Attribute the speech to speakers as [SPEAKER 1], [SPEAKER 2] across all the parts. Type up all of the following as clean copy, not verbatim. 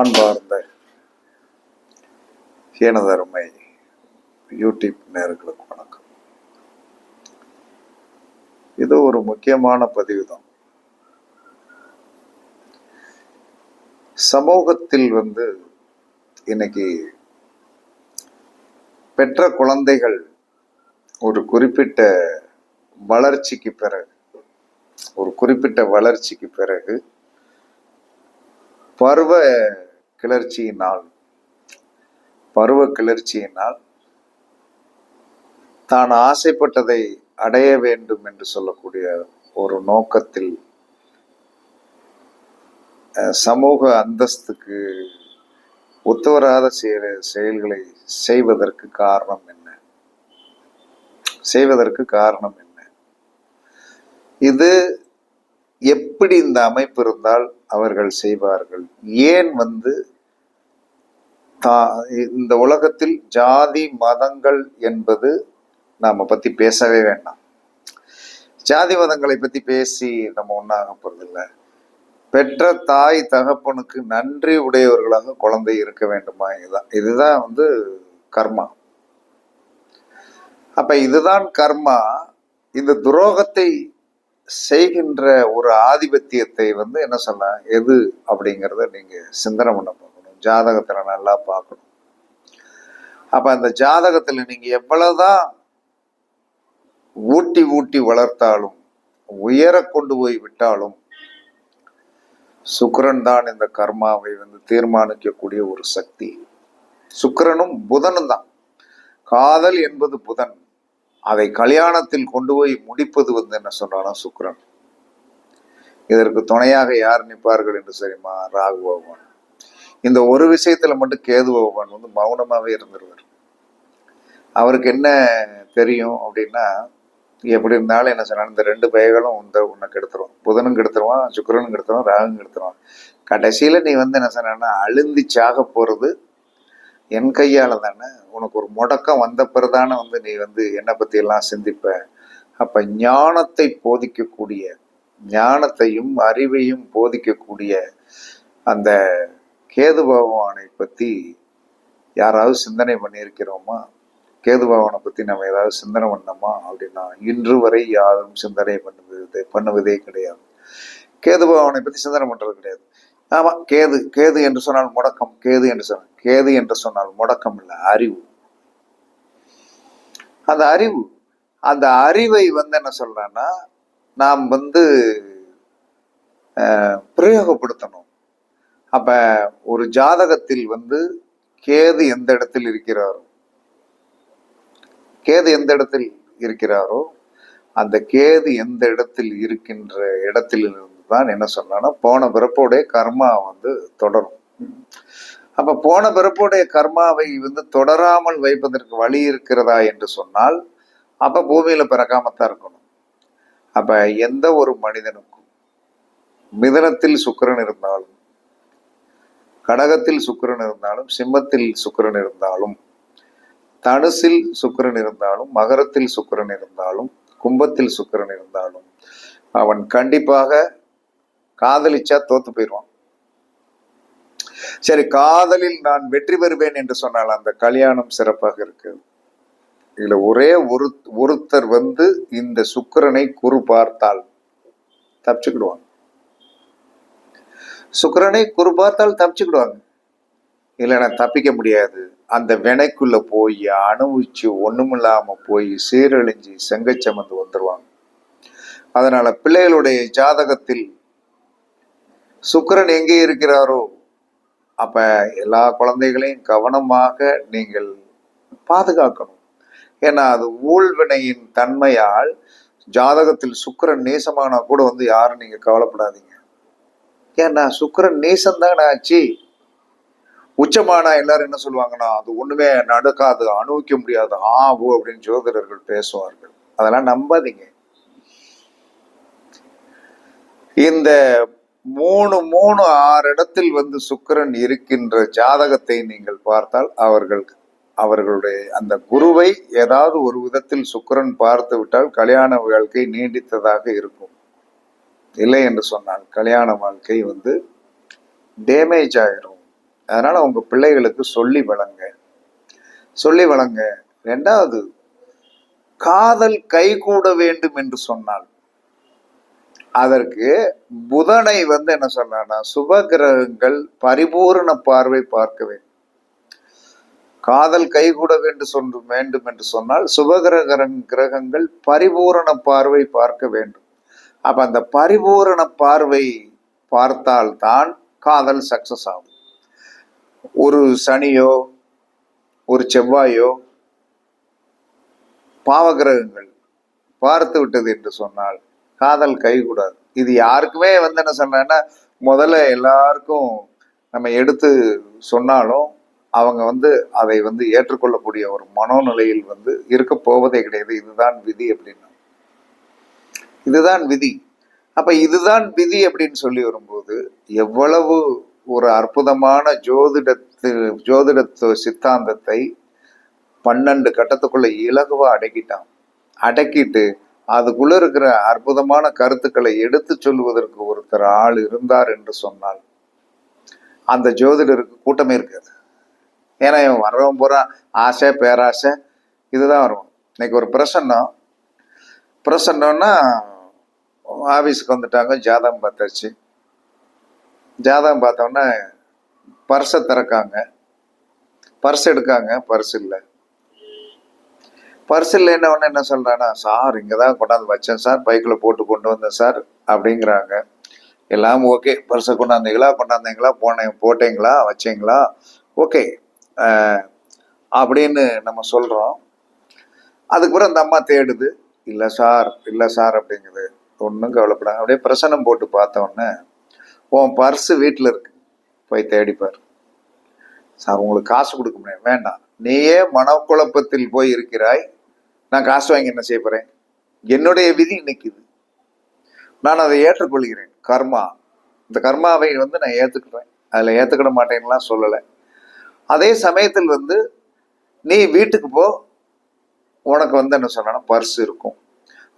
[SPEAKER 1] அன்பார்ந்த எனதருமை யூடியூப் நேயர்களுக்கு வணக்கம். இது ஒரு முக்கியமான பதிவு தான். சமூகத்தில் இன்னைக்கு பெற்ற குழந்தைகள் ஒரு குறிப்பிட்ட வளர்ச்சிக்கு பிறகு பருவ கிளர்ச்சியினால் தான் ஆசைப்பட்டதை அடைய வேண்டும் என்று சொல்லக்கூடிய ஒரு நோக்கத்தில் சமூக அந்தஸ்துக்கு ஒத்துவராத செயல்களை செய்வதற்கு காரணம் என்ன? இது எப்படி இந்த அமைப்பு இருந்தால் அவர்கள் செய்வார்கள்? ஏன் இந்த உலகத்தில் ஜாதி மதங்கள் என்பது நாம பத்தி பேசவே வேண்டாம். ஜாதி மதங்களை பத்தி பேசி நம்ம ஒன்றாக போறதில்லை. பெற்ற தாய் தகப்பனுக்கு நன்றி உடையவர்களாக குழந்தை இருக்க வேண்டுமா? இதுதான் கர்மா. அப்ப இதுதான் கர்மா. இந்த துரோகத்தை செய்கின்ற ஒரு ஆதிபத்தியத்தை என்ன சொல்ல எது அப்படிங்கிறத நீங்க சிந்தனை பண்ண பார்க்கணும். ஜாதகத்துல நல்லா பார்க்கணும். அப்ப அந்த ஜாதகத்துல நீங்க எவ்வளவுதான் ஊட்டி வளர்த்தாலும், உயர கொண்டு போய் விட்டாலும், சுக்கிரன் தான் இந்த கர்மாவை தீர்மானிக்கக்கூடிய ஒரு சக்தி. சுக்கிரனும் புதனும் தான். காதல் என்பது புதன். அதை கல்யாணத்தில் கொண்டு போய் முடிப்பது என்ன சொல்றாலும் சுக்கிரன். இதற்கு துணையாக யார் நிற்பார்கள் என்று தெரியுமா? ராகு பகவான். இந்த ஒரு விஷயத்துல மட்டும் கேது பகவான் மௌனமாவே இருந்துருவார். அவருக்கு என்ன தெரியும் அப்படின்னா, எப்படி இருந்தாலும் என்ன சொன்னா, இந்த ரெண்டு பையகளும் உன்னை கெடுத்துருவான். புதனும் கெடுத்துருவான், சுக்கிரனும் கெடுத்துருவான், ராகும் கெடுத்துருவான். கடைசியில நீ என்ன சொன்னா, அழுந்தி சாக போறது என் கையால தானே. உனக்கு ஒரு முடக்கம் வந்த பிறதானே நீ என்னை பத்தி எல்லாம் சிந்திப்ப. அப்ப ஞானத்தையும் அறிவையும் போதிக்கக்கூடிய அந்த கேது பகவானை பத்தி யாராவது சிந்தனை பண்ணியிருக்கிறோமா? கேது பகவானை பத்தி நம்ம ஏதாவது சிந்தனை பண்ணோமா அப்படின்னா, இன்று வரை யாரும் சிந்தனை பண்ணுவதே கிடையாது. கேது பகவானை பத்தி சிந்தனை பண்றது கிடையாது. ஆமா, கேது என்று சொன்னால் முடக்கம். கேது என்று சொன்னால் முடக்கம் இல்லை, அறிவு. அந்த அறிவை என்ன சொல்றேன்னா, நாம் பிரயோகப்படுத்தணும். அப்ப ஒரு ஜாதகத்தில் கேது எந்த இடத்தில் இருக்கிறாரோ அந்த கேது எந்த இடத்தில் இருக்கின்ற இடத்திலிருந்து தான் என்ன சொன்னா, போன பிறப்போடைய கர்மா தொடரும். அப்ப போன பிறப்போடைய கர்மாவை தொடராமல் வைப்பதற்கு வழி இருக்கிறதா என்று சொன்னால், அப்ப பூமியில பிறக்காமத்தான் இருக்கணும். அப்ப எந்த ஒரு மனிதனுக்கும் மிதனத்தில் சுக்கிரன் இருந்தாலும், கடகத்தில் சுக்கிரன் இருந்தாலும், சிம்மத்தில் சுக்கிரன் இருந்தாலும், தனுசில் சுக்கிரன் இருந்தாலும், மகரத்தில் சுக்கிரன் இருந்தாலும், கும்பத்தில் சுக்கிரன் இருந்தாலும், அவன் கண்டிப்பாக காதலிச்சா தோத்து போயிடுவான். சரி, காதலில் நான் வெற்றி பெறுவேன் என்று சொன்னால் அந்த கல்யாணம் சிறப்பாக இருக்கு. இதுல ஒரே ஒருத்தர் இந்த சுக்கிரனை குரு பார்த்தால் தப்பிச்சுக்கிடுவாங்க. சுக்கிரனை குரு பார்த்தால் தப்பிச்சுக்கிடுவாங்க. இல்லைன்னா தப்பிக்க முடியாது. அந்த வினைக்குள்ள போய் அனுபவிச்சு ஒண்ணுமில்லாம போய் சீரழிஞ்சு செங்கச்சமந்து வந்துருவாங்க. அதனால பிள்ளைகளுடைய ஜாதகத்தில் சுக்கிரன் எங்கே இருக்கிறாரோ அப்ப எல்லா குழந்தைகளையும் கவனமாக நீங்கள் பாதுகாக்கணும். ஏன்னா அது ஊழ்வினையின் தன்மையால் ஜாதகத்தில் சுக்கிரன் நேசமானா கூட யாரும் நீங்க கவலைப்படாதீங்க. ஏன்னா சுக்கிரன் நேசம்தான் ஆச்சு. உச்சமானா எல்லாரும் என்ன சொல்லுவாங்கன்னா, அது ஒண்ணுமே நடக்காது, அனுபவிக்க முடியாது, ஆகு அப்படின்னு ஜோதிடர்கள் பேசுவார்கள். அதெல்லாம் நம்பாதீங்க. இந்த 6 இடத்தில் சுக்கிரன் இருக்கின்ற ஜாதகத்தை நீங்கள் பார்த்தால் அவர்களுடைய அந்த குருவை ஏதாவது ஒரு விதத்தில் சுக்கிரன் பார்த்து விட்டால் கல்யாண வாழ்க்கை நீடித்ததாக இருக்கும். இல்லை என்று சொன்னால் கல்யாண வாழ்க்கை டேமேஜ் ஆயிரும். அதனால உங்க பிள்ளைகளுக்கு சொல்லி வளங்க, சொல்லி வளங்க. ரெண்டாவது, காதல் கைகூட வேண்டும் என்று சொன்னால் அதற்கு புதனை என்ன சொன்னா, சுப கிரகங்கள் பரிபூரண பார்வை பார்க்க வேண்டும். காதல் கைகூட வேண்டும் என்று சொன்னால் கிரகங்கள் பரிபூரண பார்வை பார்க்க வேண்டும். அப்ப அந்த பரிபூரண பார்வை பார்த்தால்தான் காதல் சக்சஸ் ஆகும். ஒரு சனியோ ஒரு செவ்வாயோ பாவகிரகங்கள் பார்த்து விட்டது என்று சொன்னால் காதல் கைகூடாது. இது யாருக்குமே என்ன சொன்னா, முதல்ல எல்லாருக்கும் நம்ம எடுத்து சொன்னாலும் அவங்க அதை ஏற்றுக்கொள்ளக்கூடிய ஒரு மனோநிலையில் இருக்க போவதே கிடையாது. இதுதான் விதி அப்படின்னா, இதுதான் விதி. அப்ப இதுதான் விதி அப்படின்னு சொல்லி வரும்போது எவ்வளவு ஒரு அற்புதமான ஜோதிடத்து சித்தாந்தத்தை 12 கட்டத்துக்குள்ள இலகுவா அடக்கிட்டு அதுக்குள்ள இருக்கிற அற்புதமான கருத்துக்களை எடுத்து சொல்லுவதற்கு ஒருத்தர் ஆள் இருந்தார் என்று சொன்னால் அந்த ஜோதிடருக்கு கூட்டமே இருக்காது. ஏன்னா இவன் வர்றவன் பூரா ஆசை பேராசை இதுதான் வரும். இன்னைக்கு ஒரு பிரசன்னம்னா ஆபீஸுக்கு வந்துட்டாங்க, ஜாதகம் பார்த்தாச்சு. ஜாதகம் பார்த்தோன்னா பர்ஸை திறக்காங்க, பர்ஸ் எடுக்காங்க, பர்ஸ் இல்லை. பர்ஸ் இல்லைன்னு ஒன்று என்ன சொல்றான்னா, சார் இங்கதான் கொண்டாந்து வச்சேன் சார், பைக்கில் போட்டு கொண்டு வந்தேன் சார் அப்படிங்கிறாங்க. எல்லாம் ஓகே, பர்ஸை கொண்டாந்தீங்களா போட்டீங்களா வச்சீங்களா, ஓகே அப்படின்னு நம்ம சொல்றோம். அதுக்கப்புறம் அந்த அம்மா தேடுது, இல்லை சார் அப்படிங்குது. ஒன்றும் கவலைப்படாது. அப்படியே பிரசனம் போட்டு பார்த்தோன்னே, உன் பர்ஸு வீட்டில் இருக்கு, போய் தேடிப்பார். சார் உங்களுக்கு காசு கொடுக்க முடியாது, வேண்டாம், நீயே மனக்குழப்பத்தில் போய் இருக்கிறாய், நான் காசு வாங்கி என்ன செய்ய போறேன், என்னுடைய விதி நிற்குது, நான் அதை ஏற்றுக்கொள்கிறேன். கர்மா, இந்த கர்மாவை நான் ஏற்றுக்கிறேன், அதில் ஏற்றுக்கிட மாட்டேன்னுலாம் சொல்லலை. அதே சமயத்தில் நீ வீட்டுக்கு போ, உனக்கு என்ன சொன்னா பர்ஸ் இருக்கும்,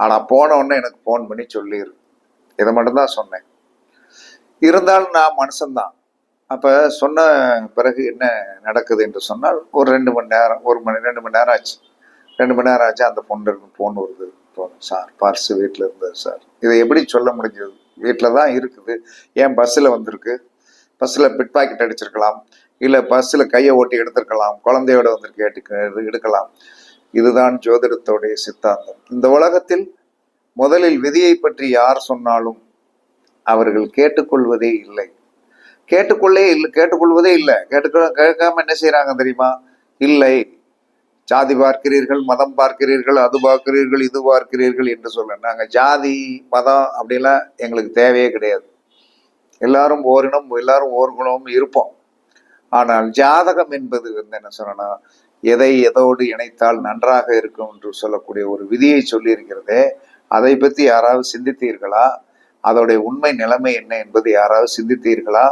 [SPEAKER 1] ஆனால் போன உடனே எனக்கு ஃபோன் பண்ணி சொல்லிடு, இதை மட்டும்தான் சொன்னேன். இருந்தாலும் நான் மனுஷன்தான். அப்போ சொன்ன பிறகு என்ன நடக்குது என்று சொன்னால், ஒரு 2 மணி நேரம் 2 மணி நேரம் ஆச்சு. 2 மணி நேரம் ஆச்சு. அந்த ஃபோன் வருது. சார் பர்ஸு வீட்டில் இருந்தது சார். இதை எப்படி சொல்ல முடிஞ்சது? வீட்டில் தான் இருக்குது, ஏன் பஸ்ஸில் வந்திருக்கு, பஸ்ஸில் பிட் பாக்கெட் அடிச்சிருக்கலாம், இல்லை பஸ்ஸில் கையை ஓட்டி எடுத்திருக்கலாம், குழந்தையோட எடுக்கலாம். இதுதான் ஜோதிடத்தோடைய சித்தாந்தம். இந்த உலகத்தில் முதலில் விதியை பற்றி யார் சொன்னாலும் அவர்கள் கேட்டுக்கொள்வதே இல்லை. கேட்காம என்ன செய்யறாங்க தெரியுமா? இல்லை, ஜாதி பார்க்கிறீர்கள், மதம் பார்க்கிறீர்கள், அது பார்க்கிறீர்கள், இது பார்க்கிறீர்கள் என்று சொல்ல, நாங்க ஜாதி மதம் அப்படிலாம் எங்களுக்கு தேவையே கிடையாது. எல்லாரும் ஓரினம், எல்லாரும் ஓர்குணமும் இருப்போம். ஆனால் ஜாதகம் என்பது என்ன சொன்னா, எதை எதோடு இணைத்தால் நன்றாக இருக்கும் என்று சொல்லக்கூடிய ஒரு விதியை சொல்லி இருக்கிறதே, அதை பற்றி யாராவது சிந்தித்தீர்களா? அதோடைய உண்மை நிலைமை என்ன என்பது யாராவது சிந்தித்தீர்களா?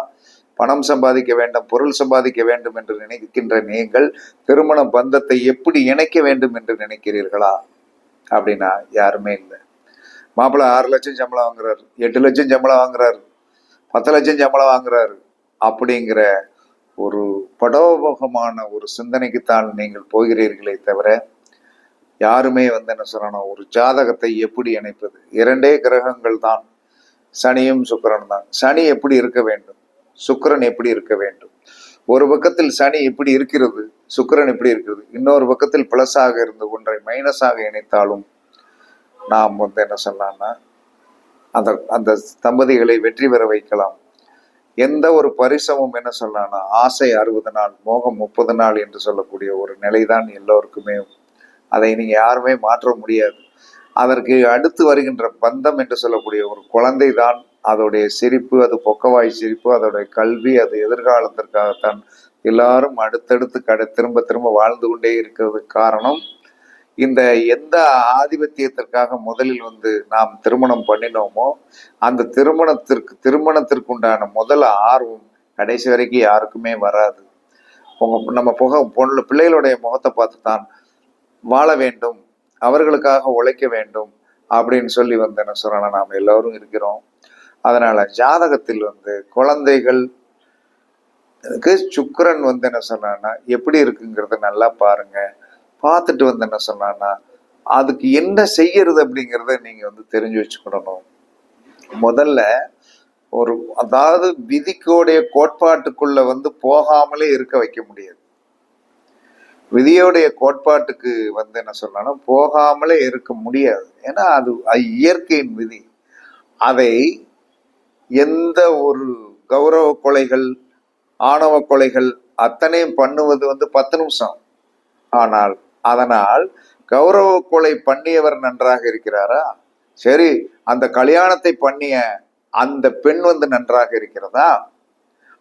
[SPEAKER 1] பணம் சம்பாதிக்க வேண்டும், பொருள் சம்பாதிக்க வேண்டும் என்று நினைக்கின்ற நீங்கள் திருமண பந்தத்தை எப்படி இணைக்க வேண்டும் என்று நினைக்கிறீர்களா? அப்படின்னா யாருமே இல்லை. மாப்பிள்ளை 6 லட்சம் சம்பளம் வாங்குறாரு, 8 லட்சம் சம்பளம் வாங்குறாரு, 10 லட்சம் சம்பளம் வாங்குறாரு அப்படிங்கிற ஒரு படோபகமான ஒரு சிந்தனைக்குத்தான் நீங்கள் போகிறீர்களே தவிர, யாருமே என்ன சொல்லணும், ஒரு ஜாதகத்தை எப்படி இணைப்பது? 2 கிரகங்கள் தான், சனியும் சுக்கிரன் தான். சனி எப்படி இருக்க வேண்டும், சுக்கிரன் எப்படி இருக்க வேண்டும்? ஒரு பக்கத்தில் சனி எப்படி இருக்கிறது, சுக்கிரன் எப்படி இருக்கிறது, இன்னொரு பக்கத்தில் பிளஸாக இருந்து ஒன்றை மைனஸாக இணைத்தாலும் நாம் என்ன சொல்லலாம்னா அந்த தம்பதிகளை வெற்றி பெற வைக்கலாம். எந்த ஒரு பரிசமும் என்ன சொல்லலாம்னா, ஆசை 60 நாள், மோகம் 30 நாள் என்று சொல்லக்கூடிய ஒரு நிலைதான் எல்லோருக்குமே. அதை நீங்க யாருமே மாற்ற முடியாது. அதற்கு அடுத்து வருகின்ற பந்தம் என்று சொல்லக்கூடிய ஒரு குழந்தை தான். அதோடைய சிரிப்பு, அது பொக்கவாய் சிரிப்பு, அதோடைய கல்வி, அது எதிர்காலத்திற்காகத்தான் எல்லாரும் அடுத்தடுத்து திரும்ப திரும்ப வாழ்ந்து கொண்டே இருக்கிறதுக்கு காரணம், இந்த எந்த ஆதிபத்தியத்திற்காக முதலில் நாம் திருமணம் பண்ணினோமோ அந்த திருமணத்திற்கு உண்டான முதல் ஆர்வம் கடைசி வரைக்கும் யாருக்குமே வராது. நம்ம பிள்ளைகளுடைய முகத்தை பார்த்து தான் வாழ வேண்டும், அவர்களுக்காக உழைக்க வேண்டும் அப்படின்னு சொல்லி என்ன சொல்லணும், நாம் எல்லோரும் இருக்கிறோம். அதனால ஜாதகத்தில் குழந்தைகள் அதுக்கு சுக்கிரன் வந்து என்ன சொன்னான்னா எப்படி இருக்குங்கிறத நல்லா பாருங்க. பார்த்துட்டு வந்து என்ன சொன்னான்னா அதுக்கு என்ன செய்யறது அப்படிங்கிறத நீங்க வந்து தெரிஞ்சு வச்சுக்கிடணும். முதல்ல ஒரு அதாவது விதிக்கோடைய கோட்பாட்டுக்குள்ள வந்து போகாமலே இருக்க வைக்க முடியாது. விதியோடைய கோட்பாட்டுக்கு வந்து என்ன சொன்னா போகாமலே இருக்க முடியாது. ஏன்னா அது இயற்கையின் விதி. அதை எந்த ஒரு கௌரவ கொலைகள், ஆணவ கொலைகள் அத்தனையும் பண்ணுவது வந்து 10 நிமிஷம். ஆனால் அதனால் கௌரவ கொலை பண்ணியவர் நன்றாக இருக்கிறாரா? சரி, அந்த கல்யாணத்தை பண்ணிய அந்த பெண் வந்து நன்றாக இருக்கிறதா?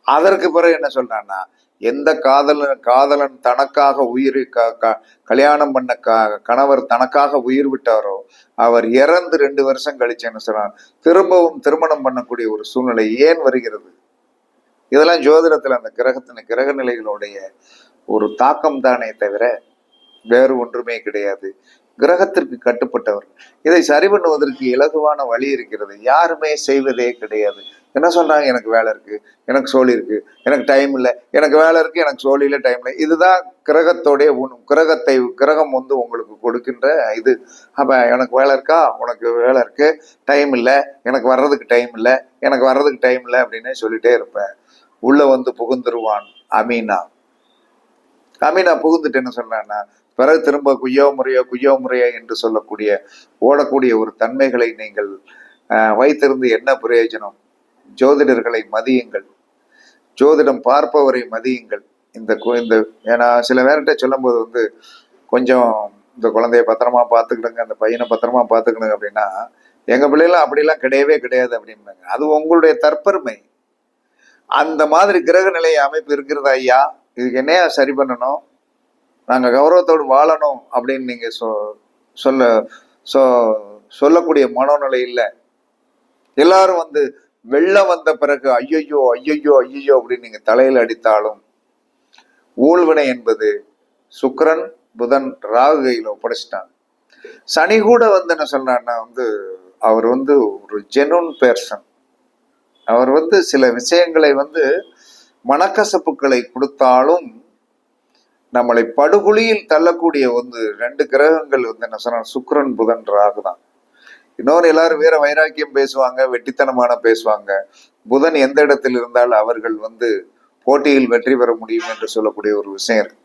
[SPEAKER 1] அதற்கு பிறகு என்ன சொல்றான்னா, எந்த காதலன் தனக்காக உயிரை கல்யாணம் பண்ண கணவர் தனக்காக உயிர் விட்டாரோ அவர் இறந்து 2 வருஷம் கழிச்சு என்ன சொல்றான், திரும்பவும் திருமணம் பண்ணக்கூடிய ஒரு சூழ்நிலை ஏன் வருகிறது? இதெல்லாம் ஜோதிடத்துல அந்த கிரக நிலைகளுடைய ஒரு தாக்கம் தானே தவிர வேறு ஒன்றுமே கிடையாது. கிரகத்திற்கு கட்டுப்பட்டவர். இதை சரி பண்ணுவதற்கு இலகுவான வழி இருக்கிறது. யாருமே செய்வதே கிடையாது. என்ன சொல்றாங்க, எனக்கு வேலை இருக்கு, எனக்கு சோழி இருக்கு, எனக்கு டைம் இல்லை, எனக்கு வேலை இருக்கு, எனக்கு சோழியில டைம் இல்லை. இதுதான் கிரகத்தோடைய கிரகம் வந்து உங்களுக்கு கொடுக்கின்ற இது. அப்ப எனக்கு வேலை இருக்கா, உனக்கு வேலை இருக்கு, டைம் இல்லை, எனக்கு வர்றதுக்கு டைம் இல்லை, எனக்கு வர்றதுக்கு டைம் இல்லை அப்படின்னே சொல்லிட்டே இருப்பேன். உள்ள வந்து புகுந்துருவான் அமீனா. புகுந்துட்டு என்ன சொல்றான்னா பிறகு திரும்ப குய்யோ முறையோ என்று சொல்லக்கூடிய ஓடக்கூடிய ஒரு தன்மைகளை நீங்கள் வைத்திருந்து என்ன பிரயோஜனம்? ஜோதிடர்களை மதியுங்கள், ஜோதிடம் பார்ப்பவரை மதியுங்கள். இந்த ஏன்னா சில பேர்கிட்ட சொல்லும் போது வந்து கொஞ்சம் இந்த குழந்தைய பத்திரமா பார்த்துக்கிடுங்க, அந்த பையனை பத்திரமா பார்த்துக்கிடுங்க அப்படின்னா, எங்க பிள்ளைலாம் அப்படிலாம் கிடையவே கிடையாது அப்படின்னாங்க. அது உங்களுடைய தற்பெருமை. அந்த மாதிரி கிரக நிலை அமைப்பு இருக்கிறதா ஐயா, இதுக்கு என்னையா சரி பண்ணணும், நாங்க கௌரவத்தோடு வாழணும் அப்படின்னு நீங்க சொல்லக்கூடிய மனோநிலை இல்லை. எல்லாரும் வந்து வெள்ளம் வந்த பிறகு ஐயோ அப்படின்னு நீங்க தலையில அடித்தாலும் ஊழ்வினை என்பது சுக்கிரன் புதன் ராகு கையில ஒப்படைச்சிட்டாங்க. சனி கூட வந்து என்ன சொல்றாருன்னா வந்து அவர் வந்து ஒரு ஜெனுன் பெர்சன். அவர் வந்து சில விஷயங்களை வந்து மனக்கசப்புகளை கொடுத்தாலும் நம்மளை படுகொலியில் தள்ளக்கூடிய வந்து 2 கிரகங்கள் வந்து என்ன சொன்னா சுக்கிரன் புதன் ராகு தான். இன்னொரு எல்லாரும் வேற வைராக்கியம் பேசுவாங்க, வெட்டித்தனமான பேசுவாங்க. புதன் எந்த இடத்தில் இருந்தால் அவர்கள் வந்து போட்டியில் வெற்றி பெற முடியும் என்று சொல்லக்கூடிய ஒரு விஷயம் இருக்கு.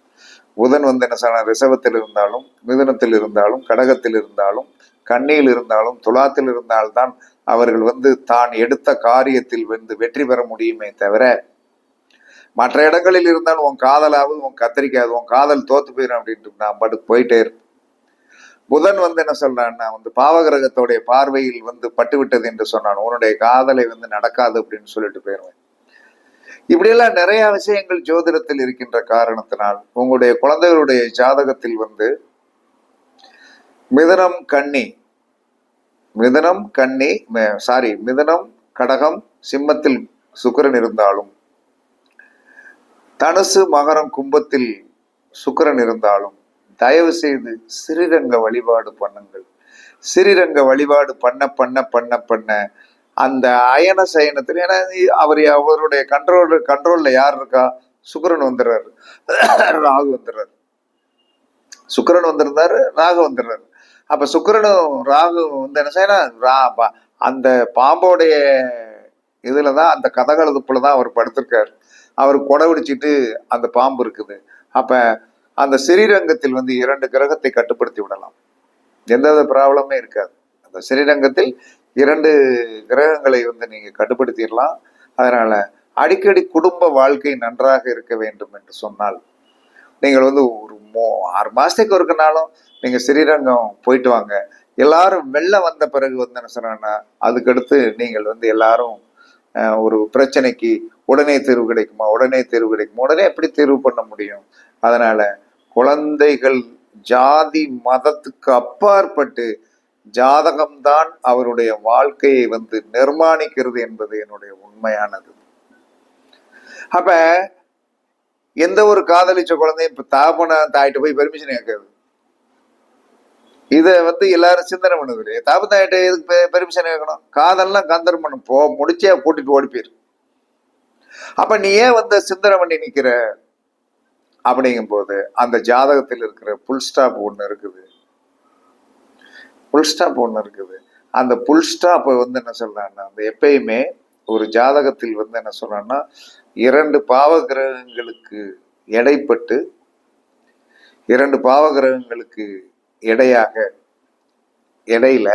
[SPEAKER 1] புதன் வந்து என்ன சொன்னா ரிஷபத்தில் இருந்தாலும், மிதுனத்தில் இருந்தாலும், கடகத்தில் இருந்தாலும், கன்னியில் இருந்தாலும், துலாத்தில் இருந்தால்தான் அவர்கள் வந்து தான் எடுத்த காரியத்தில் வந்து வெற்றி பெற முடியுமே தவிர மற்ற இடங்களில் இருந்தாலும் உன் காதலாவது உன் கத்திரிக்காது, உன் காதல் தோத்து போயிடும் அப்படின்ட்டு நான் பாட்டுக்கு போயிட்டே இருப்பேன். புதன் வந்து என்ன சொல்றான்னா வந்து பாவகிரகத்தோடைய பார்வையில் வந்து பட்டுவிட்டது என்று சொன்னான், உன்னுடைய காதலை வந்து நடக்காது அப்படின்னு சொல்லிட்டு போயிடுவேன். இப்படியெல்லாம் நிறைய விஷயங்கள் ஜோதிடத்தில் இருக்கின்ற காரணத்தினால் உங்களுடைய குழந்தைகளுடைய ஜாதகத்தில் வந்து மிதுனம் கடகம் சிம்மத்தில் சுக்கிரன் இருந்தாலும், தனுசு மகரம் கும்பத்தில் சுக்கிரன் இருந்தாலும் தயவு செய்து ஸ்ரீரங்க வழிபாடு பண்ணுங்கள். ஸ்ரீரங்க வழிபாடு பண்ண பண்ண பண்ண பண்ண அந்த அயன சயனத்தில், ஏன்னா அவருடைய கண்ட்ரோல்ல யார் இருக்கா? சுக்கிரன் வந்துடுறாரு, ராகு வந்துடுறாரு. சுக்கிரன் வந்திருந்தாரு, ராகு வந்துடுறாரு. அப்ப சுக்கிரனும் ராகு வந்து என்ன செய்யணும், அந்த பாம்போடைய இதுலதான் அந்த கதகலதுப்புலதான் அவர் படுத்திருக்காரு. அவர் கொடை பிடிச்சிட்டு அந்த பாம்பு இருக்குது. அப்ப அந்த ஸ்ரீரங்கத்தில் வந்து 2 கிரகத்தை கட்டுப்படுத்தி விடலாம், எந்தவித ப்ராப்ளமே இருக்காது. அந்த ஸ்ரீரங்கத்தில் 2 கிரகங்களை வந்து நீங்க கட்டுப்படுத்திடலாம். அதனால அடிக்கடி குடும்ப வாழ்க்கை நன்றாக இருக்க வேண்டும் என்று சொன்னால் நீங்கள் வந்து ஒரு 6 மாசத்துக்கு ஒருக்கனாலும் நீங்க ஸ்ரீரங்கம் போயிட்டு வாங்க. எல்லாரும் வெள்ளம் வந்த பிறகு வந்து என்ன சொன்னா அதுக்கடுத்து நீங்கள் வந்து எல்லாரும் ஒரு பிரச்சனைக்கு உடனே தீர்வு கிடைக்குமா, உடனே எப்படி தீர்வு பண்ண முடியும்? அதனால குழந்தைகள் ஜாதி மதத்துக்கு அப்பாற்பட்டு ஜாதகம்தான் அவருடைய வாழ்க்கையை வந்து நிர்மாணிக்கிறது என்பது என்னுடைய உண்மையானது. அப்ப எந்த ஒரு காதலிச்ச குழந்தையும் இப்ப தாயிட்ட போய் பெர்மிஷன் கேட்காது. இத வந்து எல்லாரும் சிந்தனை பண்ணுது. தாயிட்ட எதுக்கு பெர்மிஷன் கேட்கணும்? காதல்லாம் கந்தர்மன் முடிச்சே கூட்டிட்டு ஓடி போயிரு. அப்ப நீ ஏன் வந்து சிந்தனை பண்ணி நிக்கிற அப்படிங்கும் போது அந்த ஜாதகத்தில் இருக்கிற புல் ஸ்டாப் ஒண்ணு இருக்குது. புல் ஸ்டாப் ஒண்ணு இருக்குது. அந்த புல் ஸ்டாப் வந்து என்ன சொல்றான்னா, அந்த எப்பயுமே ஒரு ஜாதகத்தில் வந்து என்ன சொல்றான்னா, 2 பாவ கிரகங்களுக்கு எடைப்பட்டு 2 பாவ கிரகங்களுக்கு இடையில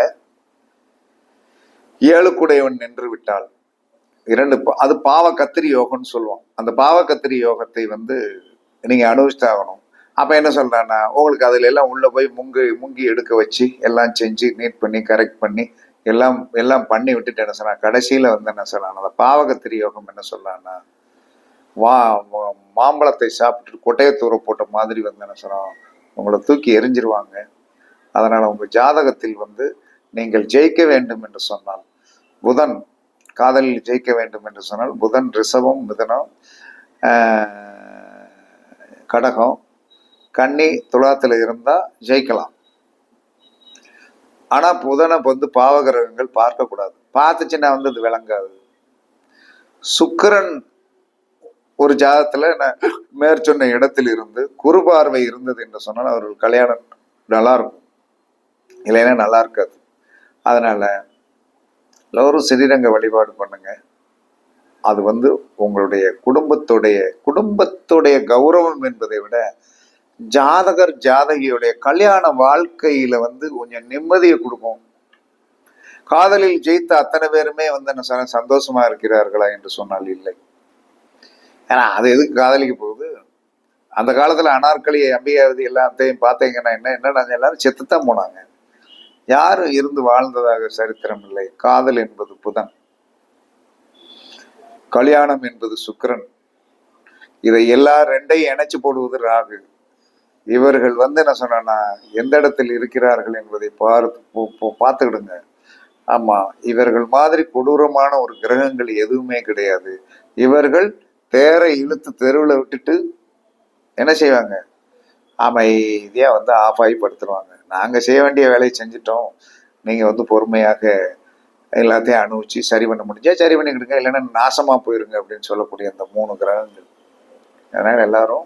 [SPEAKER 1] 7 கூடையவன் நின்று விட்டால் அது பாவ கத்திரி யோகம்னு சொல்லுவோம். அந்த பாவ கத்திரி யோகத்தை வந்து நீங்க அனுபவிச்சாகணும். அப்ப என்ன சொல்றான்னா, உங்களுக்கு அதுல எல்லாம் உள்ள போய் முங்கி எடுக்க வச்சு எல்லாம் செஞ்சு நீட் பண்ணி கரெக்ட் பண்ணி எல்லாம் எல்லாம் பண்ணி விட்டுட்டு என்ன சொன்னா, கடைசியில வந்து என்ன சொல்றான், அந்த பாவ கத்திரி யோகம் என்ன சொல்றான்னா, மாம்பழத்தை சாப்பிட்டு கொட்டையை தூர போட்ட மாதிரி வந்து என்ன சொல்றோம், உங்களை தூக்கி எரிஞ்சிருவாங்க. அதனால உங்க ஜாதகத்தில் வந்து நீங்கள் ஜெயிக்க வேண்டும் என்று சொன்னால், புதன் காதலில் ஜெயிக்க வேண்டும் என்று சொன்னால் புதன் ரிஷபம், மிதுனம், கடகம், கன்னி, துலாத்துல இருந்தா ஜெயிக்கலாம். ஆனா புதனை வந்து பாவகிரகங்கள் பார்க்க கூடாது. பார்த்துச்சுன்னா வந்து அது விளங்காது. சுக்கிரன் ஒரு ஜாதகத்துல மேற்சொன்ன இடத்தில் இருந்து குரு பார்வை இருந்தது என்று சொன்னால் அவர்கள் கல்யாணம் நல்லா இருக்கும், இல்லைன்னா நல்லா இருக்காது. அதனால எல்லோரும் ஸ்ரீரங்க வழிபாடு பண்ணுங்க. அது வந்து உங்களுடைய குடும்பத்துடைய கௌரவம் என்பதை விட ஜாதகர் ஜாதகியுடைய கல்யாண வாழ்க்கையில வந்து கொஞ்சம் நிம்மதியை கொடுக்கும். காதலில் ஜெயித்த அத்தனை பேருமே வந்து என்ன சந்தோஷமா இருக்கிறார்களா என்று சொன்னால் இல்லை. ஏன்னா அது எதுக்கு காதலிக்க போகுது? அந்த காலத்துல அனார்கலி, அம்பிகாவதி எல்லாத்தையும் பார்த்தீங்கன்னா என்ன எல்லாரும் செத்துத்தான் போனாங்க. யாரும் இருந்து வாழ்ந்ததாக சரித்திரம் இல்லை. காதல் என்பது புதன், கல்யாணம் என்பது சுக்கிரன். இதை ரெண்டையும் இணைச்சு போடுவது ராகு. இவர்கள் வந்து என்ன சொன்னா, எந்த இடத்தில் இருக்கிறார்கள் என்பதை பார்த்துக்கிடுங்க. ஆமா, இவர்கள் மாதிரி கொடூரமான ஒரு கிரகங்கள் எதுவுமே கிடையாது. இவர்கள் தேரை இழுத்து தெருவில் விட்டுட்டு என்ன செய்வாங்க, அமைதியா வந்து ஆஃப் ஆகி படுத்துருவாங்க. நாங்க செய்ய வேண்டிய வேலையை செஞ்சிட்டோம், நீங்க வந்து பொறுமையாக எல்லாத்தையும் அனுபவிச்சு சரி பண்ண முடிஞ்சா சரி பண்ணிக்கிடுங்க, இல்லைன்னா நாசமா போயிருங்க அப்படின்னு சொல்லக்கூடிய அந்த 3 கிரகங்கள். அதனால எல்லாரும்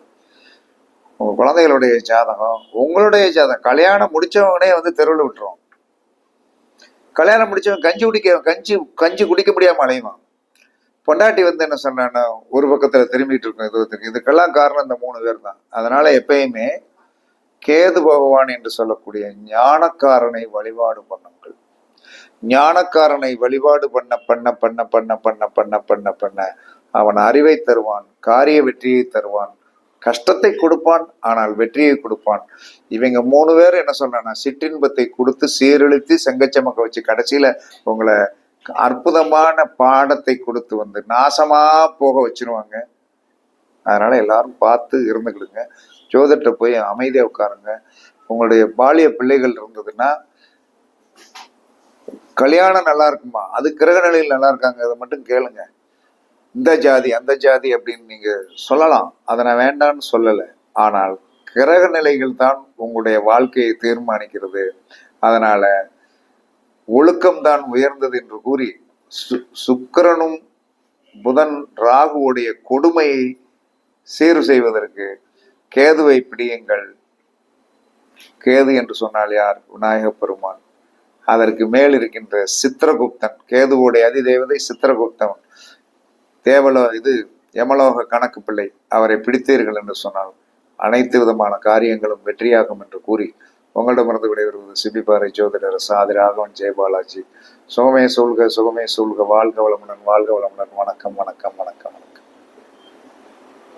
[SPEAKER 1] உங்க குழந்தைகளுடைய ஜாதகம், உங்களுடைய ஜாதகம், கல்யாணம் முடிச்சவங்கனே வந்து தெருவில் விட்டுரும். கல்யாணம் முடிச்சவன் கஞ்சி குடிக்க முடியாம அலையுவான். பொண்டாட்டி வந்து என்ன சொன்னா ஒரு பக்கத்துல திரும்பிட்டு இருக்கும். இதுக்கெல்லாம் காரணம் இந்த 3 பேர் தான். அதனால எப்பயுமே கேது பகவான் என்று சொல்லக்கூடிய ஞானக்காரனை வழிபாடு பண்ணுங்கள். ஞானக்காரனை வழிபாடு பண்ண பண்ண பண்ண பண்ண பண்ண பண்ண பண்ண பண்ண அவன் அறிவை தருவான், காரிய வெற்றியை தருவான், கஷ்டத்தை கொடுப்பான், ஆனால் வெற்றியை கொடுப்பான். இவங்க 3 பேர் என்ன சொன்னா, சிற்றின்பத்தை கொடுத்து சீரழித்து செங்கச்சமக்க வச்சு கடைசியில உங்களை அற்புதமான பாடத்தை கொடுத்து வந்து நாசமா போக வச்சிருவாங்க. அதனால எல்லாரும் பார்த்து இருந்துக்கிடுங்க. ஜோதிட்ட போய் அமைதியா உட்காருங்க. உங்களுடைய பாலிய பிள்ளைகள் இருந்ததுன்னா, கல்யாணம் நல்லா இருக்குமா, அது கிரக நிலையில் நல்லா இருக்காங்க, அதை மட்டும் கேளுங்க. இந்த ஜாதி அந்த ஜாதி அப்படின்னு நீங்க சொல்லலாம், அதை நான் வேண்டான்னு சொல்லலை. ஆனால் கிரக நிலைகள் தான் உங்களுடைய வாழ்க்கையை தீர்மானிக்கிறது. அதனால ஒழுக்கம்தான் உயர்ந்தது என்று கூறி சுக்கிரனும் புதன் ராகுவுடைய கொடுமையை சீர் செய்வதற்கு கேதுவை பிடியுங்கள். கேது என்று சொன்னால் யார்? விநாயக பெருமான். அதற்கு மேல் இருக்கின்ற சித்திரகுப்தன், கேதுவோடைய அதிதேவதை சித்திரகுப்தன், யமலோக கணக்கு பிள்ளை, அவரை பிடித்தீர்கள் என்று சொன்னால் அனைத்து விதமான காரியங்களும் வெற்றியாகும் என்று கூறி உங்களிடமிருந்து விடைபெறுவது சிபிபாறை ஜோதிடர் சாதி ராகவன் ஜெயபாலாஜி. சுகமே சூழ்க, சுகமே சூழ்க, வாழ்க வளமுடன், வாழ்க வளமுடன். வணக்கம், வணக்கம், வணக்கம்.